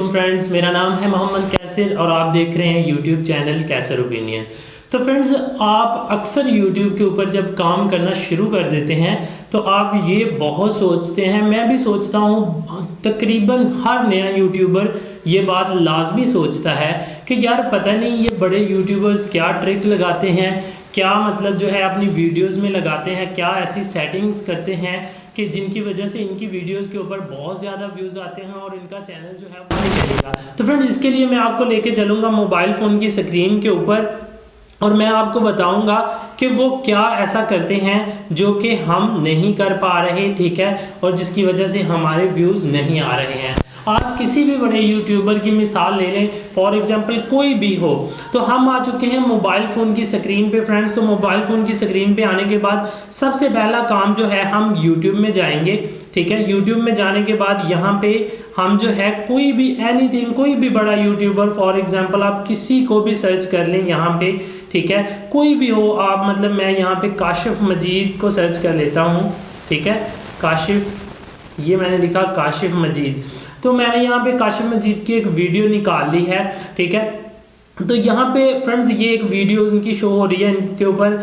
Friends, मेरा नाम है मोहम्मद कैसर और आप देख रहे हैं यूट्यूब चैनल कैसर ओपिनियन। तो फ्रेंड्स, आप अक्सर यूट्यूब के ऊपर जब काम करना शुरू कर देते हैं तो आप ये बहुत सोचते हैं, मैं भी सोचता हूँ, तकरीबन हर नया यूट्यूबर ये बात लाजमी सोचता है कि यार पता नहीं ये बड़े यूट्यूबर्स क्या ट्रिक लगाते हैं, क्या मतलब जो है अपनी वीडियोस में लगाते हैं, क्या ऐसी सेटिंग्स करते हैं कि जिनकी वजह से इनकी वीडियोस के ऊपर बहुत ज़्यादा व्यूज़ आते हैं और इनका चैनल जो है वो निकलेगा। तो फ्रेंड्स, इसके लिए मैं आपको लेके चलूँगा मोबाइल फ़ोन की स्क्रीन के ऊपर और मैं आपको बताऊंगा कि वो क्या ऐसा करते हैं जो कि हम नहीं कर पा रहे, ठीक है, और जिसकी वजह से हमारे व्यूज़ नहीं आ रहे हैं। आप किसी भी बड़े यूट्यूबर की मिसाल ले लें, फॉर एग्जांपल कोई भी हो, तो हम आ चुके हैं मोबाइल फ़ोन की स्क्रीन पे फ्रेंड्स। तो मोबाइल फ़ोन की स्क्रीन पे आने के बाद सबसे पहला काम जो है हम यूट्यूब में जाएंगे, ठीक है। यूट्यूब में जाने के बाद यहाँ पे हम जो है कोई भी एनीथिंग, कोई भी बड़ा यूट्यूबर, फॉर एग्जांपल आप किसी को भी सर्च कर लें यहाँ पे, ठीक है, कोई भी हो आप, मतलब मैं यहाँ पे काशिफ मजीद को सर्च कर लेता हूँ, ठीक है। काशिफ, ये मैंने लिखा काशिफ मजीद, तो मैंने यहाँ पे काशिफ मजीद की एक वीडियो निकाल ली है, ठीक है। तो यहाँ पे फ्रेंड्स ये एक वीडियो उनकी शो हो रही है, इनके ऊपर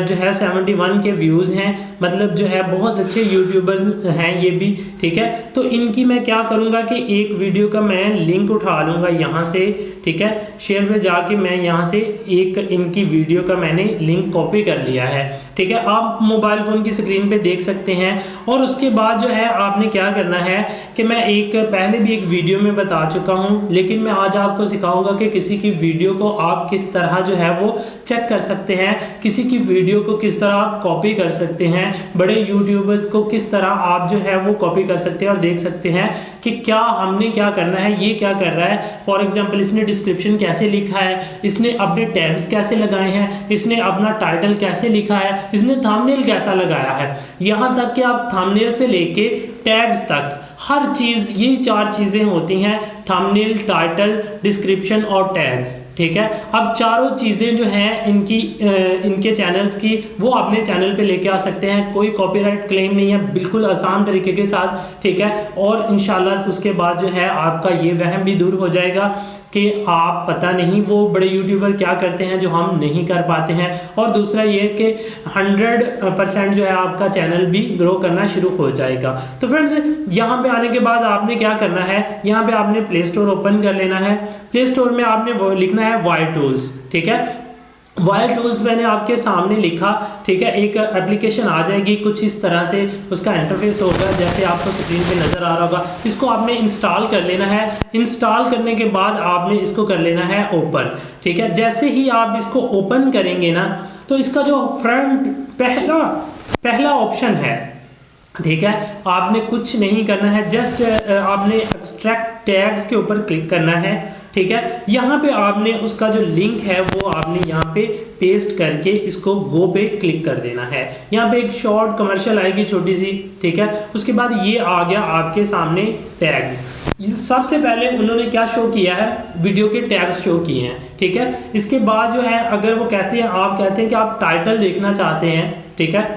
जो है 71 के व्यूज़ हैं, मतलब जो है बहुत अच्छे यूट्यूबर्स हैं ये भी, ठीक है। तो इनकी मैं क्या करूँगा कि एक वीडियो का मैं लिंक उठा लूँगा यहाँ से, ठीक है, शेयर में जाके मैं यहाँ से एक इनकी वीडियो का मैंने लिंक कॉपी कर लिया है, ठीक है। आप मोबाइल फ़ोन की स्क्रीन पे देख सकते हैं। और उसके बाद जो है आपने क्या करना है कि मैं एक पहले भी एक वीडियो में बता चुका हूँ, लेकिन मैं आज आपको सिखाऊंगा कि किसी की वीडियो को आप किस तरह जो है वो चेक कर सकते हैं, किसी की वीडियो को किस तरह आप कॉपी कर सकते हैं, बड़े यूट्यूबर्स को किस तरह आप जो है वो कॉपी कर सकते हैं और देख सकते हैं कि क्या हमने क्या करना है, ये क्या कर रहा है। फॉर एग्जांपल इसने डिस्क्रिप्शन कैसे लिखा है, इसने अपने टैग्स कैसे लगाए हैं, इसने अपना टाइटल कैसे लिखा है, इसने थंबनेल कैसा लगाया है, यहाँ तक कि आप थंबनेल से लेके टैग्स तक हर चीज़, ये 4 चीज़ें होती हैं, थंबनेल, टाइटल, डिस्क्रिप्शन और टैग्स, ठीक है। अब चारों चीज़ें जो हैं इनकी इनके चैनल्स की वो अपने चैनल पे लेके आ सकते हैं, कोई कॉपीराइट क्लेम नहीं है, बिल्कुल आसान तरीके के साथ, ठीक है। और इंशाल्लाह उसके बाद जो है आपका ये वहम भी दूर हो जाएगा कि आप पता नहीं वो बड़े यूट्यूबर क्या करते हैं जो हम नहीं कर पाते हैं। और दूसरा ये कि 100% जो है आपका चैनल भी ग्रो करना शुरू हो जाएगा। तो फ्रेंड्स, यहाँ पे आने के बाद आपने क्या करना है, यहाँ पे आपने प्ले स्टोर ओपन कर लेना है। प्ले स्टोर में आपने लिखना है वाई टूल्स, ठीक है। वाई टूल्स मैंने आपके सामने लिखा, ठीक है। एक एप्लीकेशन आ जाएगी कुछ इस तरह से, उसका इंटरफेस होगा जैसे आपको स्क्रीन पे नज़र आ रहा होगा। इसको आपने इंस्टॉल कर लेना है। इंस्टॉल करने के बाद आपने इसको कर लेना है ओपन, ठीक है। जैसे ही आप इसको ओपन करेंगे ना, तो इसका जो फ्रंट पहला ऑप्शन है, ठीक है, आपने कुछ नहीं करना है, जस्ट आपने एक्सट्रैक्ट टैग्स के ऊपर क्लिक करना है, ठीक है। यहाँ पे आपने उसका जो लिंक है वो आपने यहाँ पे पेस्ट करके इसको गो पे क्लिक कर देना है। यहाँ पे एक शॉर्ट कमर्शियल आएगी छोटी सी, ठीक है। उसके बाद ये आ गया आपके सामने टैग। सबसे पहले उन्होंने क्या शो किया है, वीडियो के टैग्स शो किए हैं, ठीक है। इसके बाद जो है अगर वो कहते हैं, आप कहते हैं कि आप टाइटल देखना चाहते हैं, ठीक है,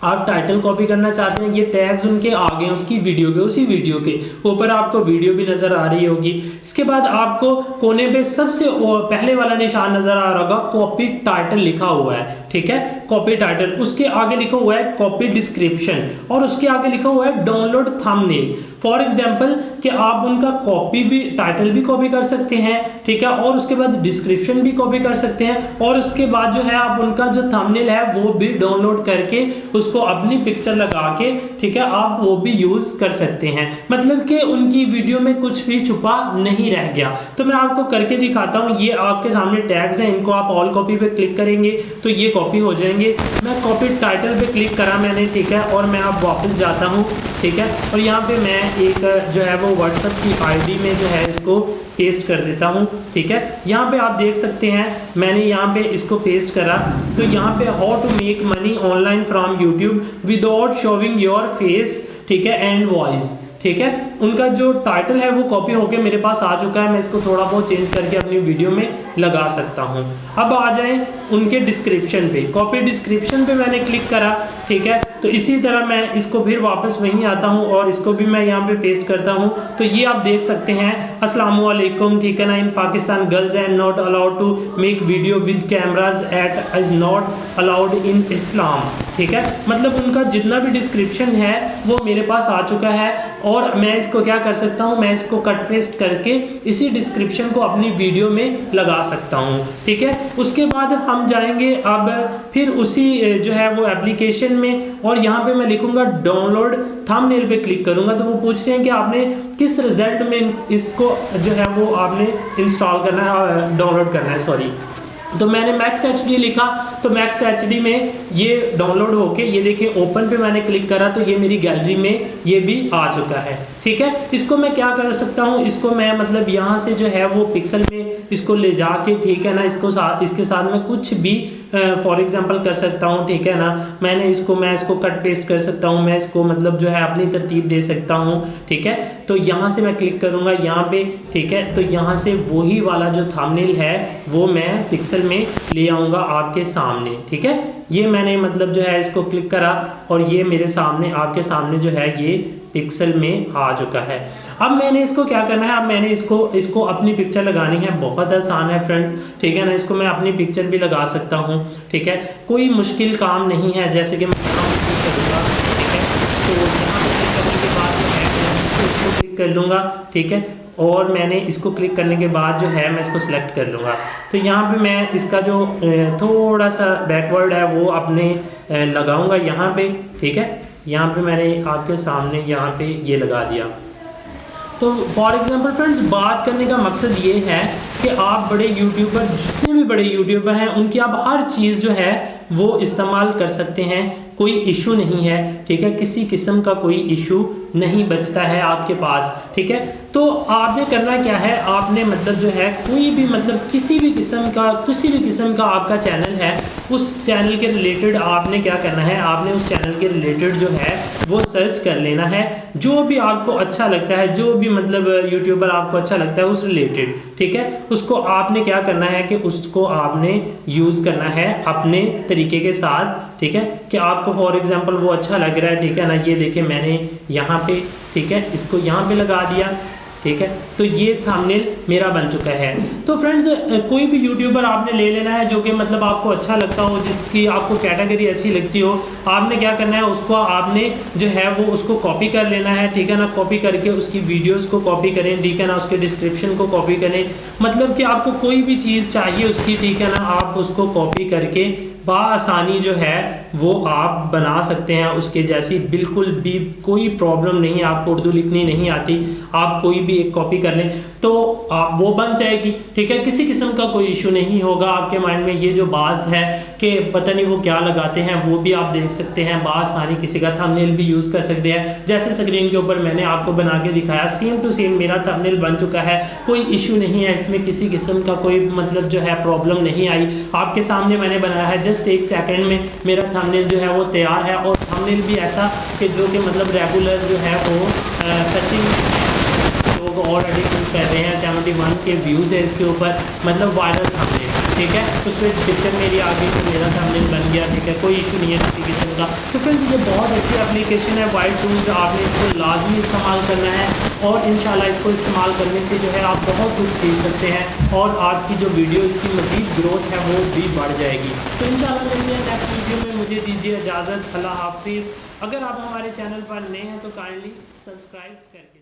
आप टाइटल कॉपी करना चाहते हैं, ये टैग्स उनके आगे उसकी वीडियो के, उसी वीडियो के ऊपर आपको वीडियो भी नजर आ रही होगी। इसके बाद आपको कोने पे सबसे पहले वाला निशान नजर आ रहा होगा, कॉपी टाइटल लिखा हुआ है, ठीक है, कॉपी टाइटल। उसके आगे लिखा हुआ है कॉपी डिस्क्रिप्शन और उसके आगे लिखा हुआ है डाउनलोड थंबनेल। फॉर एग्जांपल कि आप उनका कॉपी भी, टाइटल भी कॉपी कर सकते हैं, ठीक है, और उसके बाद डिस्क्रिप्शन भी कॉपी कर सकते हैं, और उसके बाद जो है आप उनका जो थंबनेल है वो भी डाउनलोड करके उसको अपनी पिक्चर लगा के, ठीक है, आप वो भी यूज कर सकते हैं। मतलब कि उनकी वीडियो में कुछ भी छुपा नहीं रह गया। तो मैं आपको करके दिखाता हूँ। ये आपके सामने टैग्स हैं, इनको आप ऑल कॉपी पे क्लिक करेंगे तो ये कॉपी हो जाएंगे। मैं कॉपी टाइटल पे क्लिक करा मैंने, ठीक है, और मैं अब वापस जाता हूँ, ठीक है, और यहाँ पे मैं एक जो है वो व्हाट्सएप की आईडी में जो है इसको पेस्ट कर देता हूँ, ठीक है। यहाँ पे आप देख सकते हैं मैंने यहाँ पे इसको पेस्ट करा, तो यहाँ पे how to make money online from YouTube without showing your face, ठीक है, एंड वॉइस, ठीक है। उनका जो टाइटल है वो कॉपी होके मेरे पास आ चुका है, मैं इसको थोड़ा बहुत चेंज करके अपनी वीडियो में लगा सकता हूँ। अब आ जाएं उनके डिस्क्रिप्शन पे, कॉपी डिस्क्रिप्शन पे मैंने क्लिक करा, ठीक है। तो इसी तरह मैं इसको फिर वापस वहीं आता हूँ और इसको भी मैं यहाँ पे पेस्ट करता हूँ। तो ये आप देख सकते हैं, अस्सलाम वालेकुम, ठीक है ना, in Pakistan girls and not allowed to make video with cameras it is not allowed in Islam, ठीक है। मतलब उनका जितना भी डिस्क्रिप्शन है वो मेरे पास आ चुका है और मैं इसको क्या कर सकता हूँ, मैं इसको कट पेस्ट करके इसी डिस्क्रिप्शन को अपनी वीडियो में लगा सकता हूँ, ठीक है। उसके बाद हम जाएंगे अब फिर उसी जो है वो एप्लीकेशन में और यहाँ पे मैं लिखूंगा डाउनलोड, थंबनेल पे क्लिक करूंगा तो वो पूछ रहे हैं कि आपने किस रिजल्ट में इसको जो है वो आपने इंस्टॉल करना है, डाउनलोड करना है, सॉरी। तो मैंने मैक्स एचडी लिखा, तो मैक्स एचडी में ये डाउनलोड होके ये देखिए ओपन पे मैंने क्लिक करा तो ये मेरी गैलरी में ये भी आ चुका है, ठीक है। इसको मैं क्या कर सकता हूँ, इसको मैं मतलब यहाँ से जो है वो पिक्सल में इसको ले जाके, ठीक है ना, इसके साथ में कुछ भी फॉर एग्जांपल कर सकता हूँ, ठीक है ना। मैं इसको कट पेस्ट कर सकता हूँ, मैं इसको मतलब जो है अपनी तरतीब दे सकता हूँ, ठीक है। तो यहाँ से मैं क्लिक करूँगा यहाँ पे, ठीक है। तो यहाँ से वही वाला जो थंबनेल है वो मैं पिक्सल में ले आऊँगा आपके सामने, ठीक है। ये मैंने मतलब जो है इसको क्लिक करा और ये मेरे सामने आपके सामने जो है ये पिक्सल में आ चुका है। अब मैंने इसको क्या करना है, अब मैंने इसको अपनी पिक्चर लगानी है, बहुत आसान है फ्रेंड, ठीक है ना। इसको मैं अपनी पिक्चर भी लगा सकता हूँ, ठीक है, कोई मुश्किल काम नहीं है। जैसे कि मैं करूँगा, ठीक है, तो यहाँ क्लिक करने के बाद इसको क्लिक कर लूँगा, ठीक है। और मैंने इसको क्लिक करने के बाद जो है मैं इसको सिलेक्ट कर लूँगा। तो यहाँ पे मैं इसका जो थोड़ा सा बैकवर्ड है वो अपने लगाऊँगा यहाँ पे, ठीक है। यहाँ पे मैंने आपके सामने यहाँ पे ये लगा दिया। तो फॉर एग्जांपल फ्रेंड्स, बात करने का मकसद ये है कि आप बड़े यूट्यूबर, जितने भी बड़े यूट्यूबर हैं, उनकी आप हर चीज़ जो है वो इस्तेमाल कर सकते हैं, कोई इशू नहीं है, ठीक है। किसी किस्म का कोई इशू नहीं बचता है आपके पास, ठीक है। तो आपने करना क्या है, आपने मतलब जो है कोई भी मतलब किसी भी किस्म का आपका चैनल है, उस चैनल के रिलेटेड आपने क्या करना है, आपने उस चैनल के रिलेटेड जो है वो सर्च कर लेना है, जो भी आपको अच्छा लगता है, जो भी मतलब यूट्यूबर आपको अच्छा लगता है उस रिलेटेड, ठीक है। उसको आपने क्या करना है कि उसको आपने यूज़ करना है अपने तरीके के साथ, ठीक है। कि आपको फॉर एग्जांपल वो अच्छा लग रहा है, ठीक है ना। ये देखिए मैंने यहाँ पे, ठीक है, इसको यहाँ पे लगा दिया, ठीक है। तो ये थंबनेल मेरा बन चुका है। तो फ्रेंड्स, कोई भी यूट्यूबर आपने ले लेना है जो कि मतलब आपको अच्छा लगता हो, जिसकी आपको कैटेगरी अच्छी लगती हो, आपने क्या करना है, उसको आपने जो है वो उसको कॉपी कर लेना है, ठीक है ना। कॉपी करके उसकी वीडियोस को कॉपी करें, ठीक है ना, उसके डिस्क्रिप्शन को कॉपी करें, मतलब कि आपको कोई भी चीज़ चाहिए उसकी, ठीक है ना, आप उसको कॉपी करके बआसानी जो है वो आप बना सकते हैं उसके जैसी, बिल्कुल भी कोई प्रॉब्लम नहीं है। आपको उर्दू लिखनी नहीं आती, आप कोई भी एक कॉपी कर लें तो आप वो बन जाएगी, ठीक है। किसी किस्म का कोई इशू नहीं होगा आपके माइंड में। ये जो बात है कि पता नहीं वो क्या लगाते हैं, वो भी आप देख सकते हैं बआसानी, किसी का थंबनेल भी यूज़ कर सकते हैं। जैसे स्क्रीन के ऊपर मैंने आपको बना के दिखाया, सेम टू सेम मेरा थंबनेल बन चुका है, कोई इशू नहीं है इसमें, किसी किस्म का कोई मतलब जो है प्रॉब्लम नहीं आई। आपके सामने मैंने बनाया है, जस्ट एक सेकंड में मेरा थंबनेल जो है वो तैयार है। और थंबनेल भी ऐसा कि जो कि मतलब रेगुलर जो है वो सर्चिंग लोग ऑलरेडी कर रहे हैं, 71 के व्यूज़ है इसके ऊपर, मतलब वायरल थंबनेल, ठीक है। उसमें पिक्चर मेरी आ गई तो मेरा थंबनेल बन गया, ठीक है, कोई इशू नहीं है किसी किस्म का। तो फ्रेंड्स, ये बहुत अच्छी एप्लीकेशन है वाइट टूल्स, आपने इसको लाजमी इस्तेमाल करना है और इंशाल्लाह इसको इस्तेमाल करने से जो है आप बहुत कुछ सीख सकते हैं और आपकी जो वीडियो की मज़ीद ग्रोथ है वो भी बढ़ जाएगी। तो इंशाल्लाह मिलते हैं नेक्स्ट वीडियो में, मुझे दीजिए इजाज़त, अल्लाह हाफिज़। अगर आप हमारे चैनल पर नए हैं तो काइंडली सब्सक्राइब करें।